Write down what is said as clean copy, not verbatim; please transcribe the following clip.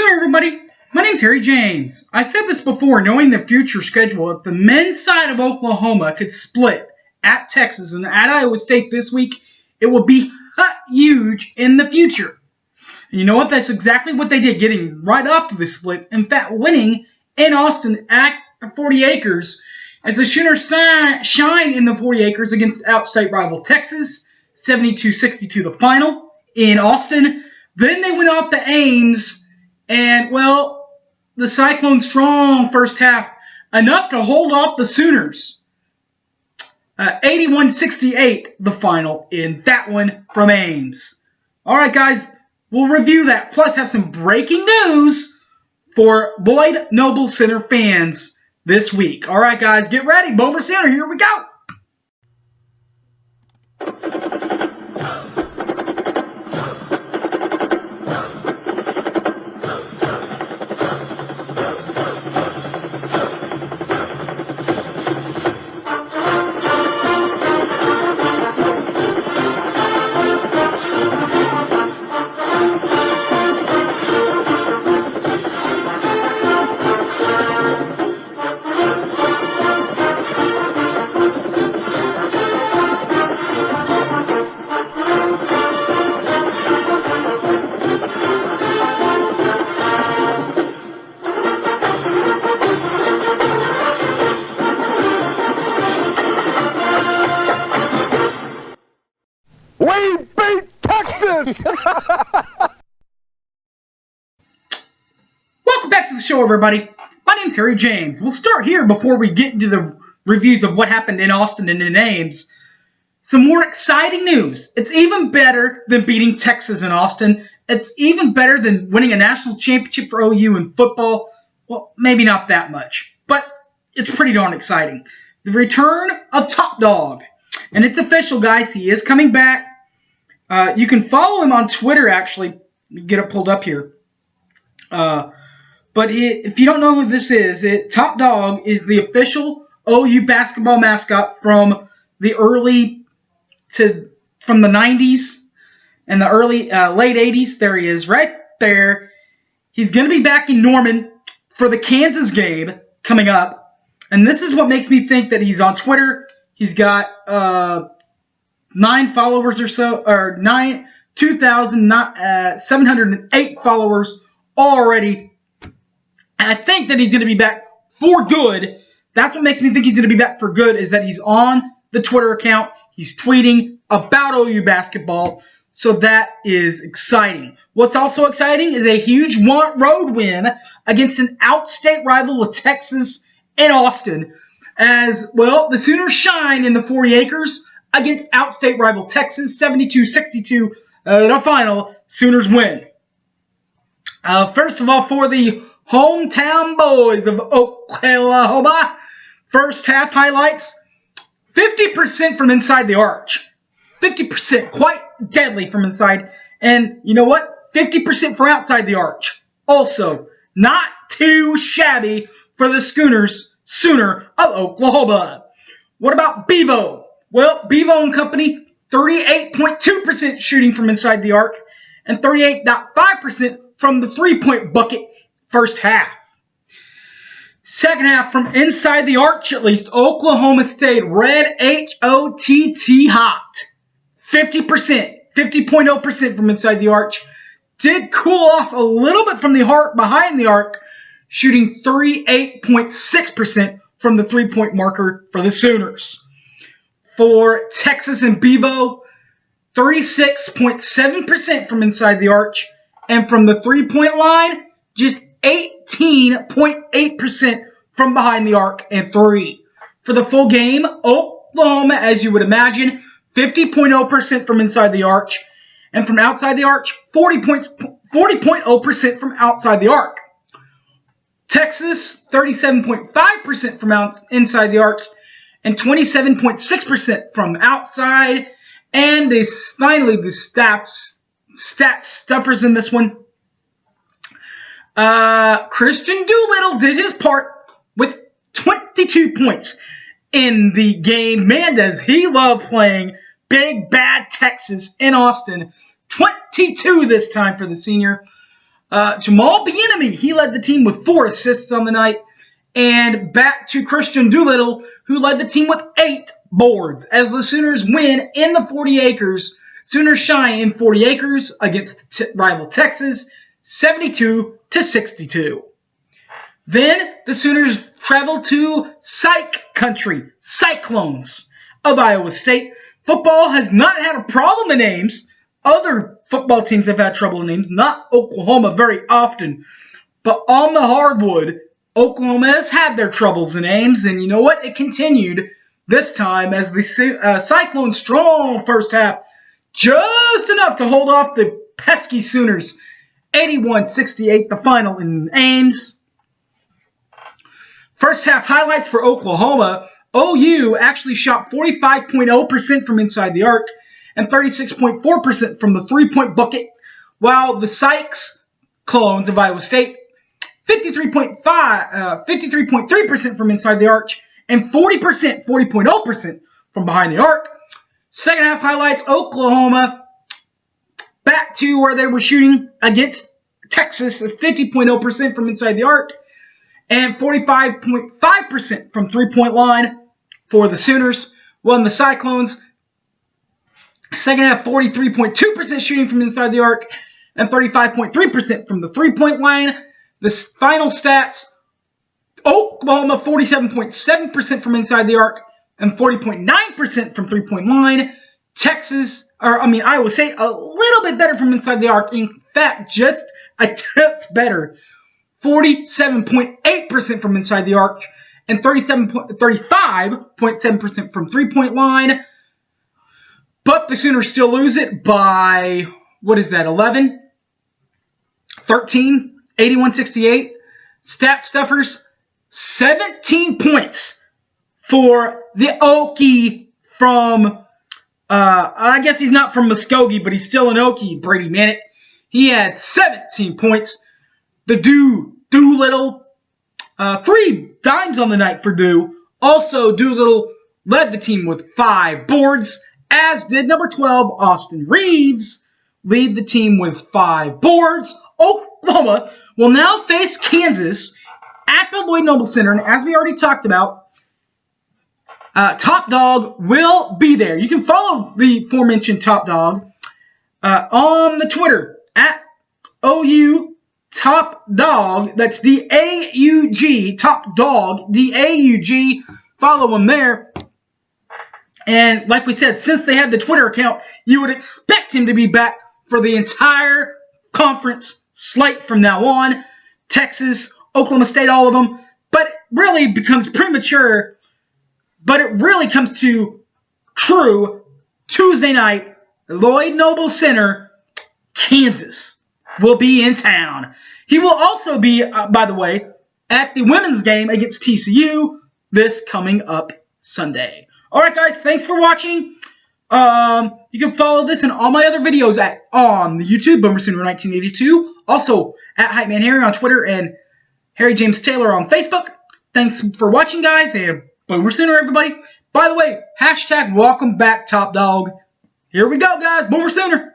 Hi everybody, my name's Harry James. I said this before, knowing the future schedule, if the men's side of Oklahoma could split at Texas and at Iowa State this week, it will be huge in the future. And you know what? That's exactly what they did, getting right off of the split. In fact, winning in Austin at the 40 acres as the Sooners shine in the 40 acres against outstate rival Texas, 72-62 the final in Austin. Then they went off to Ames, and, well, the Cyclones strong first half, enough to hold off the Sooners. 81-68 the final in that one from Ames. All right, guys, we'll review that, plus have some breaking news for Boyd Noble Center fans this week. All right, guys, get ready. Boomer Center, here we go. We beat Texas! Welcome back to the show, everybody. My name's Harry James. We'll start here before we get into the reviews of what happened in Austin and in Ames. Some more exciting news. It's even better than beating Texas in Austin. It's even better than winning a national championship for OU in football. Well, maybe not that much, but it's pretty darn exciting. The return of Top Dog. And it's official, guys. He is coming back. You can follow him on Twitter, actually. Get it pulled up here. But if you don't know who this is, Top Dog is the official OU basketball mascot from the from the 90s and the late 80s. There he is, right there. He's going to be back in Norman for the Kansas game coming up. And this is what makes me think that he's on Twitter. He's got 9 followers or so, or 2,708 followers already. And I think that he's going to be back for good. That's what makes me think he's going to be back for good, is that he's on the Twitter account. He's tweeting about OU basketball. So that is exciting. What's also exciting is a huge road win against an outstate rival of Texas in Austin. As, well, the Sooners shine in the 40 acres against outstate rival Texas, 72-62, the final. Sooners win. First of all, for the hometown boys of Oklahoma, first half highlights, 50% from inside the arch. 50%, quite deadly from inside. And you know what? 50% from outside the arch. Also, not too shabby for the Sooner of Oklahoma. What about Bevo? Well, Bevo and company, 38.2% shooting from inside the arc and 38.5% from the three-point bucket first half. Second half, from inside the arch at least, Oklahoma stayed red H-O-T-T hot. 50%, 50.0% from inside the arch. Did cool off a little bit from the arc behind the arc, shooting 38.6% from the three-point marker for the Sooners. For Texas and Bevo, 36.7% from inside the arch, and from the three-point line, just 18.8% from behind the arc and three. For the full game, Oklahoma, as you would imagine, 50.0% from inside the arch, and from outside the arch, 40.0% from outside the arc. Texas, 37.5% from inside the arc, and 27.6% from outside. And finally, the stat stuffers in this one. Christian Doolittle did his part with 22 points in the game. Man, does he love playing Big Bad Texas in Austin. 22 this time for the senior. Jamal Bieniemy, he led the team with 4 assists on the night. And back to Christian Doolittle, who led the team with 8 boards. As the Sooners win in the 40 acres, Sooners shine in 40 acres against rival Texas, 72-62. Then the Sooners travel to Psych Country, Cyclones of Iowa State. Football has not had a problem in Ames. Other football teams have had trouble in Ames, not Oklahoma very often. But on the hardwood, Oklahoma has had their troubles in Ames, and you know what? It continued this time as the Cyclones strong first half, just enough to hold off the pesky Sooners. 81-68, the final in Ames. First half highlights for Oklahoma. OU actually shot 45.0% from inside the arc and 36.4% from the three-point bucket, while the Sykes clones of Iowa State 53.3% from inside the arch, and 40.0% from behind the arc. Second half highlights, Oklahoma back to where they were shooting against Texas at 50.0% from inside the arc, and 45.5% from three-point line for the Sooners. While in the Cyclones, second half 43.2% shooting from inside the arc, and 35.3% from the three-point line. The final stats, Oklahoma 47.7% from inside the arc and 40.9% from three-point line. Iowa State a little bit better from inside the arc. In fact, just a tenth better. 47.8% from inside the arc and 35.7% from three-point line. But the Sooners still lose it by, 11? 13? 81-68. Stat stuffers, 17 points for the Okie from, I guess he's not from Muskogee, but he's still an Okie, Brady Manick. He had 17 points. The Doolittle, 3 dimes on the night for Also, Doolittle led the team with 5 boards, as did number 12, Austin Reeves, lead the team with 5 boards. Oklahoma will now face Kansas at the Lloyd Noble Center, and as we already talked about, Top Dog will be there. You can follow the aforementioned Top Dog on the Twitter at OU Top Dog. That's D-A-U-G, Top Dog, D-A-U-G. Follow him there. And like we said, since they have the Twitter account, you would expect him to be back for the entire conference slate from now on. Texas, Oklahoma State, all of them. But it really becomes premature. But it really comes to true Tuesday night, Lloyd Noble Center, Kansas will be in town. He will also be, by the way, at the women's game against TCU this coming up Sunday. All right, guys, thanks for watching. You can follow this and all my other videos on the YouTube, Boomer Sooner 1982. Also, at Hype Man Harry on Twitter and Harry James Taylor on Facebook. Thanks for watching, guys, and Boomer Sooner, everybody. By the way, hashtag welcome back, Top Dog. Here we go, guys. Boomer Sooner.